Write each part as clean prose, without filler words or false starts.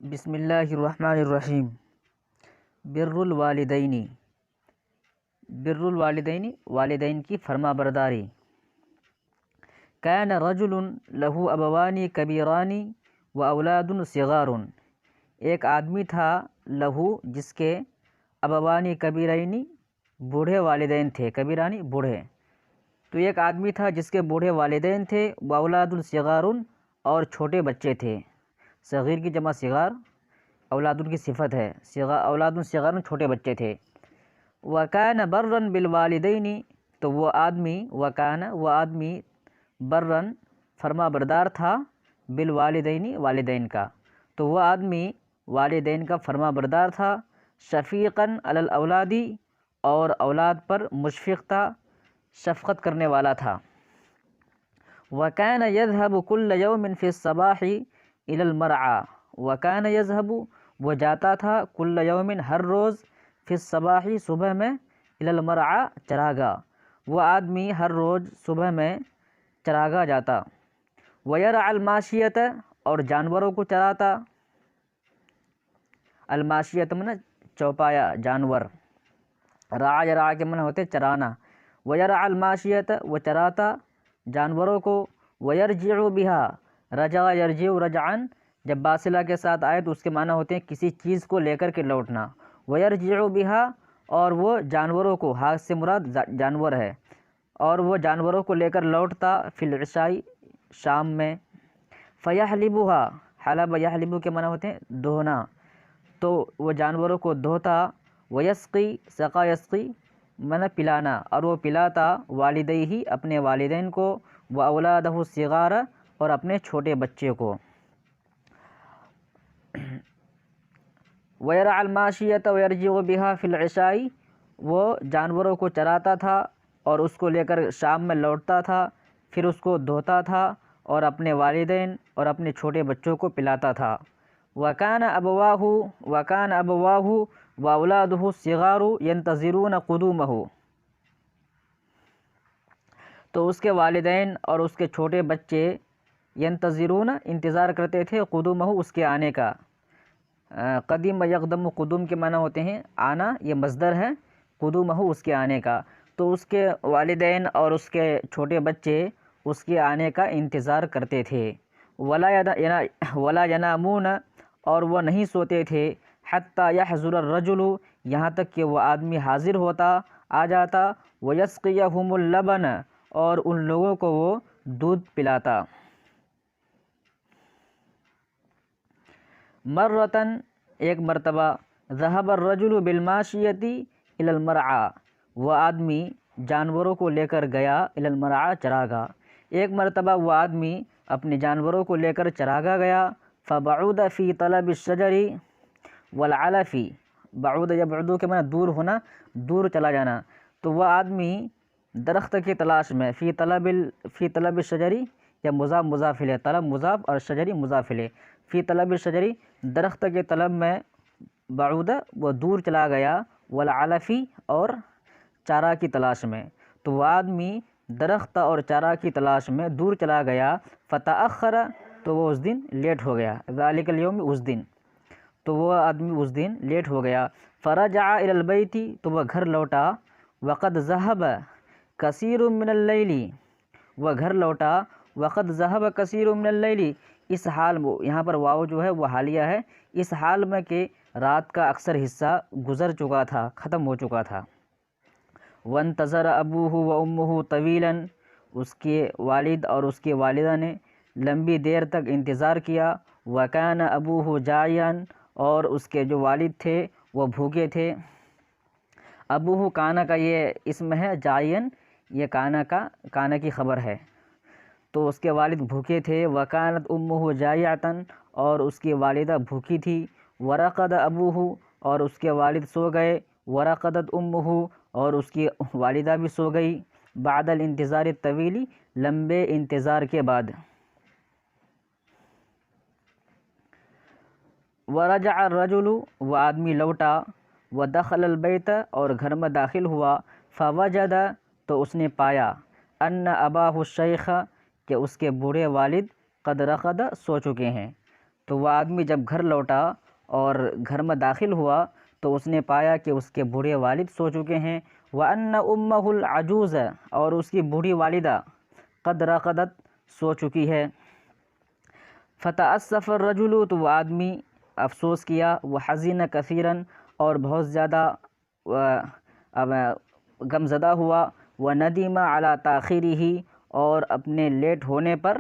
بسم اللہ الرحمن الرحیم۔ بر الوالدین، والدین کی فرما برداری۔ کان رجل لہ ابوان کبیران و اولاد صغار، ایک آدمی تھا لہو جس کے ابوان کبیرین بوڑھے والدین تھے، کبیرانی بوڑھے، تو ایک آدمی تھا جس کے بوڑھے والدین تھے، و اولاد صغار اور چھوٹے بچے تھے۔ صغیر کی جمع صغار، اولاد کی صفت ہے، اولاد صغار چھوٹے بچے تھے۔ وکان برا بالوالدین، تو وہ آدمی برا فرما بردار تھا، بالوالدین والدین کا، تو وہ آدمی والدین کا فرما بردار تھا، شفیقا علی الاولاد، اور اولاد پر مشفق تھا، شفقت کرنے والا تھا۔ وکان یذهب کل یوم فی الصباح الی المرعی، وکان یذهب، وہ جاتا تھا، کل یوم ہر روز، فی الصباح صبح میں، الی المرعی چراگاہ، وہ آدمی ہر روز صبح میں چراگاہ جاتا۔ ویرعی الماشیۃ، اور جانوروں کو چراتا، الماشیۃ من چوپایا جانور، رعا یرعا کے من ہوتے چرانا۔ ویرعی الماشیۃ، وہ چراتا جانوروں کو۔ ویرجع بها، رجع یرجع رجعا، جب باصلہ کے ساتھ آئے تو اس کے معنی ہوتے ہیں کسی چیز کو لے کر کے لوٹنا۔ ویرجع بها، اور وہ جانوروں کو، ہاتھ سے مراد جانور ہے، اور وہ جانوروں کو لے کر لوٹتا، فی العشاء شام میں۔ فیحلبها، حلب یحلب کے معنی ہوتے ہیں دہنا، تو وہ جانوروں کو دھوتا۔ ویسقی، سقا یسقی معنی پلانا، اور وہ پلاتا، والدیہ اپنے والدین کو، و اولادہ الصغار، اور اپنے چھوٹے بچے کو۔ ویرعی الماشیۃ ویرجع بها فی العشاء، وہ جانوروں کو چراتا تھا اور اس کو لے کر شام میں لوٹتا تھا، پھر اس کو دھوتا تھا اور اپنے والدین اور اپنے چھوٹے بچوں کو پلاتا تھا۔ وکان ابواہ واولادہ الصغار ینتظرون قدومہ، تو اس کے والدین اور اس کے چھوٹے بچے، ینتظرون انتظار کرتے تھے، قدومہ اس کے آنے کا۔ قدیم یقدم، قدوم کے معنی ہوتے ہیں آنا، یہ مصدر ہے، قدومہ اس کے آنے کا، تو اس کے والدین اور اس کے چھوٹے بچے اس کے آنے کا انتظار کرتے تھے۔ ولا ینامون، اور وہ نہیں سوتے تھے، حتی یحضر الرجل، یہاں تک کہ وہ آدمی حاضر ہوتا، آ جاتا، ویسقیہم اللبن، اور ان لوگوں کو وہ دودھ پلاتا۔ مرتن، ایک مرتبہ، ذهب الرجل بالماشیۃ الی المرعی، وہ آدمی جانوروں کو لے کر گیا، الی المرعی چراگاہ، ایک مرتبہ وہ آدمی اپنے جانوروں کو لے کر چراگاہ گیا۔ فبعد فی طلب الشجر والعلف، بعود یبعد کے معنی دور ہونا، دور چلا جانا، تو وہ آدمی درخت کی تلاش میں، فی طلب الشجر، یا مضاف مضاف الیہ، طلب مضاف اور شجری مضاف الیہ، فی طلب الشجر درخت کے طلب میں، بعود وہ دور چلا گیا، والعلف اور چارہ کی تلاش میں، تو وہ آدمی درخت اور چارہ کی تلاش میں دور چلا گیا۔ فتأخر، تو وہ اس دن لیٹ ہو گیا، ذالک الیوم، اس دن، تو وہ آدمی اس دن لیٹ ہو گیا۔ فرجع الی البیت، تو وہ گھر لوٹا، وقد ذهب کثیر من اللیل، وہ گھر لوٹا، وقد ذهب کثیر من اللیل، اس حال میں، یہاں پر واو جو ہے وہ حالیہ ہے، اس حال میں کہ رات کا اکثر حصہ گزر چکا تھا، ختم ہو چکا تھا۔ وانتظر ابوہ و امہ طویلا، اس کے والد اور اس کی والدہ نے لمبی دیر تک انتظار کیا۔ وکان ابوہ جائعا، اور اس کے جو والد تھے وہ بھوکے تھے۔ ابوہ کانا کا یہ اسم ہے، جائعا یہ کانا کی خبر ہے، تو اس کے والد بھوکے تھے۔ وکانت امہ جائعۃ، اور اس کی والدہ بھوکی تھی۔ ورقد ابوہ، اور اس کے والد سو گئے۔ ورقدت امہ، اور اس کی والدہ بھی سو گئی۔ بعد الانتظار الطویل، لمبے انتظار کے بعد۔ ورجع الرجل، وہ آدمی لوٹا، ودخل البیت، اور گھر میں داخل ہوا۔ فوجد، تو اس نے پایا، ان اباہ الشیخ، کہ اس کے بوڑھے والد، قد رقد، سو چکے ہیں۔ تو وہ آدمی جب گھر لوٹا اور گھر میں داخل ہوا تو اس نے پایا کہ اس کے بوڑھے والد سو چکے ہیں، وَأَنَّ أُمَّهُ الْعَجُوزَ، اور اس کی بوڑھی والدہ قد رقدت سو چکی ہے۔ فَتَأَسَّفَ الرَّجُلُ، تو وہ آدمی افسوس کیا، وَحَزِنَ كَثِيرًا، اور بہت زیادہ غمزدہ ہوا، وَنَدِمَ عَلَى تَأْخِيرِهِ، اور اپنے لیٹ ہونے پر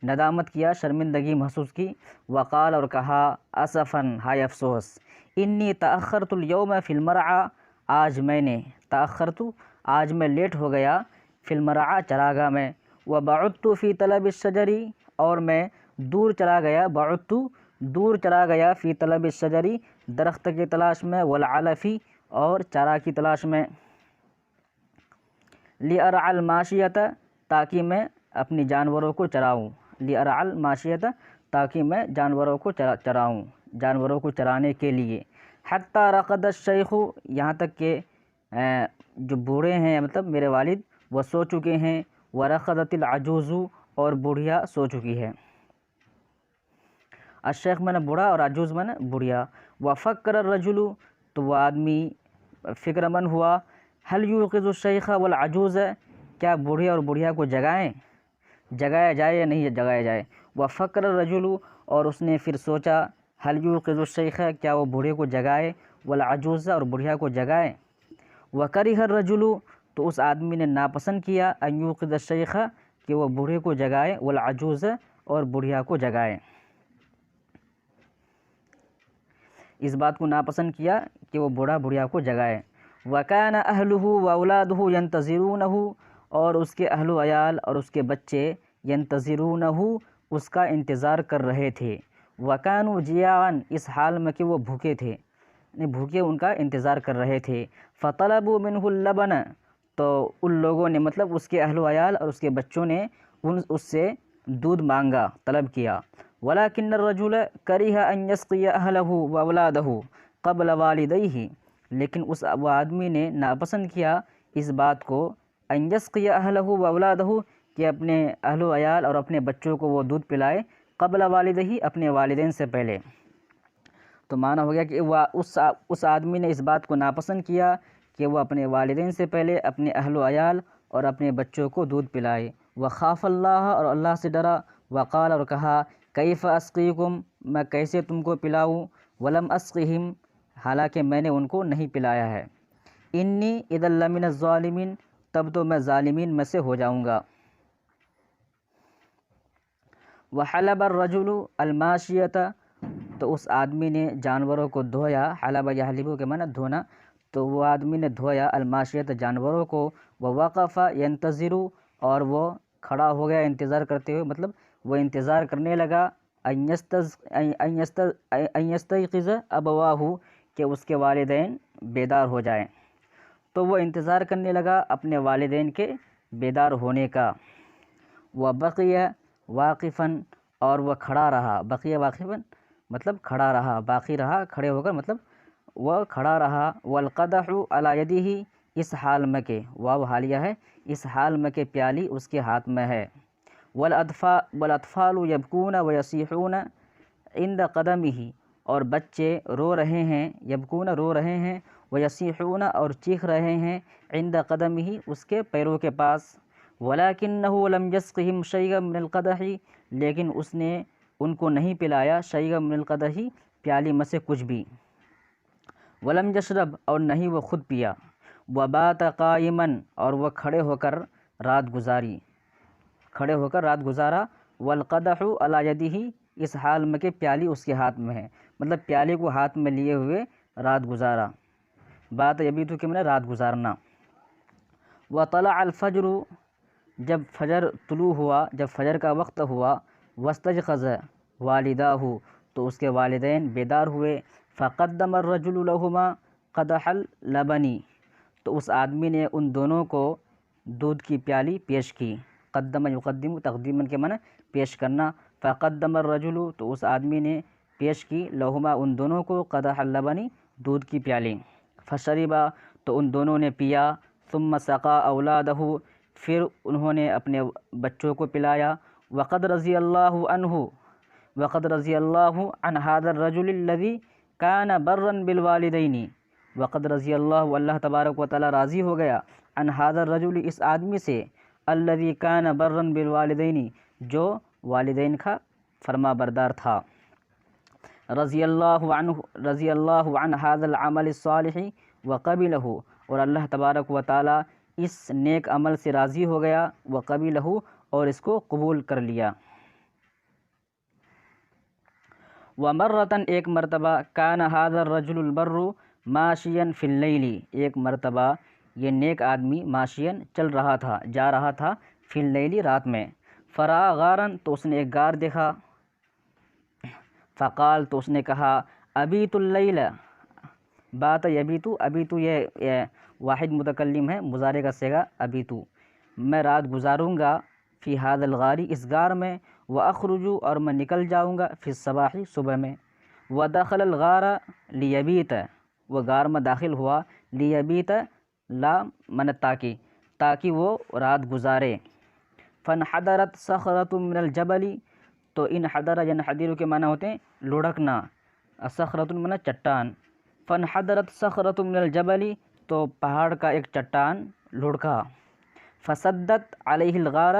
ندامت کیا، شرمندگی محسوس کی، وقال، اور کہا، اسفاً، ہائے افسوس، انی تأخرت اليوم فی المرعى، آج میں لیٹ ہو گیا فی المرعى، چراگاہ میں، وبعدت فی طلب الشجر، اور میں دور چلا گیا فی طلب الشجر، درخت کی تلاش میں، والعلف، اور چارہ کی تلاش میں، لأرعى الماشیۃ، تاکہ میں اپنی جانوروں کو چراؤں، لأرعى الماشیۃ، تاکہ میں جانوروں کو چراؤں، جانوروں کو چرانے کے لیے، حتی رقد الشیخ، یہاں تک کہ جو بوڑھے ہیں مطلب میرے والد وہ سو چکے ہیں، ورقدت العجوز، اور بوڑھیا سو چکی ہے، الشیخ میں نے بوڑھا اور عجوز میں نے بوڑھیا، وفکر الرجل، تو وہ آدمی فکر مند ہوا، هل یوقظ الشیخ والعجوز، کیا بوڑھے اور بوڑھیا کو جگایا جائے یا نہیں جگایا جائے، وفکر الرجل، اور اس نے پھر سوچا، هل یوقظ الشیخ، کیا وہ بوڑھے کو جگائے، والعجوز، اور بوڑھیا کو جگائے، وکرہ الرجل، تو اس آدمی نے ناپسند کیا، ان یوقظ الشیخ، کہ وہ بوڑھے کو جگائے، والعجوز، اور بوڑھیا کو جگائے، اس بات کو ناپسند کیا کہ وہ بوڑھا بوڑھیا کو جگائے، وکان اہلہ واولادہ ینتظرونہ، اور اس کے اہل و عیال اور اس کے بچے، ینتظرونہ، اس کا انتظار کر رہے تھے، وکانوا جیاعا، اس حال میں کہ وہ بھوکے تھے، بھوکے ان کا انتظار کر رہے تھے، فطلبوا منہ اللبن، تو ان لوگوں نے مطلب اس کے اہل و عیال اور اس کے بچوں نے اس سے دودھ مانگا، طلب کیا، ولکن الرجل کرہ ان یسقی اہلہ واولادہ قبل والدیہ، لیکن وہ آدمی نے ناپسند کیا اس بات کو، ان یسقی اہلہ واولادہ، کہ اپنے اہل و عیال اور اپنے بچوں کو وہ دودھ پلائے، قبل والدیہ، اپنے والدین سے پہلے، تو معنی ہو گیا کہ اس آدمی نے اس بات کو ناپسند کیا کہ وہ اپنے والدین سے پہلے اپنے اہل و عیال اور اپنے بچوں کو دودھ پلائے، وخاف اللہ، اور اللہ سے ڈرا، وقال، اور کہا، کیف اسقیکم، میں کیسے تم کو پلاؤں، ولم اسقہم، حالانکہ میں نے ان کو نہیں پلایا ہے، انی اذا لمن الظالمین، تب تو میں ظالمین میں سے ہو جاؤں گا، وحلب الرجل الماشیۃ، تو اس آدمی نے جانوروں کو دھویا، حلب یحلب کے معنی دھونا، تو وہ آدمی نے دھویا الماشیۃ، جانوروں کو، ووقف ینتظر، اور وہ کھڑا ہو گیا انتظار کرتے ہوئے، مطلب وہ انتظار کرنے لگا، ان یستیقظ ابواہ، کہ اس کے والدین بیدار ہو جائیں، تو وہ انتظار کرنے لگا اپنے والدین کے بیدار ہونے کا، وبقی واقفاً، اور وہ کھڑا رہا، بقی واقفاً مطلب کھڑا رہا، باقی رہا کھڑے ہو کر، مطلب وہ کھڑا رہا، والقدح علی یدہ، اس حال میں کہ، واو حالیہ ہے، اس حال میں کہ پیالی اس کے ہاتھ میں ہے، والاطفال یبکون ویصیحون عند قدمہ، اور بچے رو رہے ہیں، یبکون رو رہے ہیں، ویصیحون، اور چیخ رہے ہیں، عند قدمہ، اس کے پیروں کے پاس، ولکنہ لم یسقہم شیئا من القدح، لیکن اس نے ان کو نہیں پلایا، شیئا من القدح، پیالی میں سے کچھ بھی، ولم یشرب، اور نہیں وہ خود پیا، وبات قائما، اور وہ کھڑے ہو کر رات گزارا، والقدح علی یدہ، اس حال میں کہ پیالی اس کے ہاتھ میں ہے، مطلب پیالے کو ہاتھ میں لیے ہوئے رات گزارا، بات یبیتو کے معنی رات گزارنا، وطلع الفجر، جب فجر طلوع ہوا، جب فجر کا وقت ہوا، واستيقظ والداہ، تو اس کے والدین بیدار ہوئے، فقدم الرجل لهما قدح اللبن، تو اس آدمی نے ان دونوں کو دودھ کی پیالی پیش کی، قدم یقدم تقدیما کے معنی پیش کرنا، فقدم الرجل، تو اس آدمی نے پیش کی، لہما، ان دونوں کو، قدح اللبن، دودھ کی پیالی، فشربا، تو ان دونوں نے پیا، ثم سقا اولادہ، پھر انہوں نے اپنے بچوں کو پلایا، وقد رضی اللہ عنہ، وقد رضی اللہ عن هذا الرجل الذي كان برا بالوالدین، وقد رضی اللہ تبارک و تعالیٰ راضی ہو گیا عن هذا الرجل اس آدمی سے، الذي كان برا بالوالدین جو والدین کا فرما بردار تھا، رضی اللہ عن هذا العمل الصالح وقبلہ، اور اللہ تبارک و تعالیٰ اس نیک عمل سے راضی ہو گیا، وقبلہ اور اس کو قبول کر لیا۔ ومرتاً ایک مرتبہ، کان هذا الرجل البر ماشیا فی اللیل، ایک مرتبہ یہ نیک آدمی ماشیا چل رہا تھا، جا رہا تھا، فی اللیل رات میں، فرآ غارا تو اس نے ایک غار دیکھا، فقال تو اس نے کہا، ابیت اللیل، بات یبیتو، ابیتو یہ واحد متکلم ہے، مضارع کا صیغہ ابیتو، میں رات گزاروں گا، فی هذا الغار اس غار میں، واخرج اور میں نکل جاؤں گا، فی الصباح صبح میں، ودخل الغار لیبیت، وہ غار میں داخل ہوا، لیبیت لا من تاکہ وہ رات گزارے، فانحدرت صخرۃ من الجبل، تو انحدر ینحدر کے معنی ہوتے ہیں لڑکنا، صخرۃ من چٹان، فانحدرت صخرۃ من الجبل تو پہاڑ کا ایک چٹان لڑکا، فسدت علیہ الغار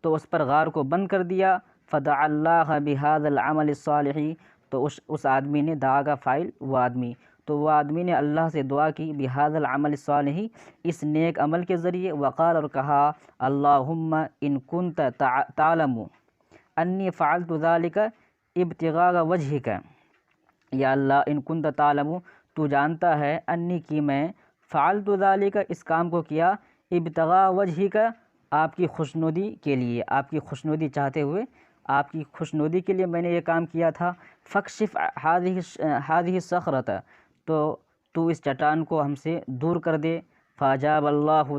تو اس پر غار کو بند کر دیا، فدعا اللہ بہذا العمل الصالح تو اس آدمی نے، دعا کا فاعل وہ آدمی، تو وہ آدمی نے اللہ سے دعا کی، بہذا العمل الصالح اس نیک عمل کے ذریعے، وقال اور کہا، اللہم ان کنت تعلم انی فعلت ذلک ابتغاء وجہک، یا اللہ ان کنت تعلم تو جانتا ہے، انی کی میں، فعلت ذلک اس کام کو کیا، ابتغاء وجہک آپ کی خوشنودی کے لیے، آپ کی خوشنودی چاہتے ہوئے، آپ کی خوشنودی کے لیے میں نے یہ کام کیا تھا، فاکشف هذه الصخرۃ تو اس چٹان کو ہم سے دور کر دے، فاجاب اللہ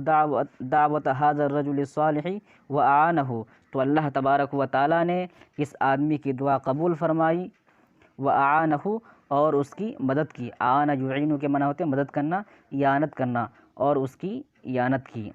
دعوت هذا الرجل الصالح واعانہ تو اللہ تبارک و تعالیٰ نے اس آدمی کی دعا قبول فرمائی، واعانہ اور اس کی مدد کی، اعان یعین کے معنی ہوتے ہیں مدد کرنا، اعانت کرنا، اور اس کی اعانت کی۔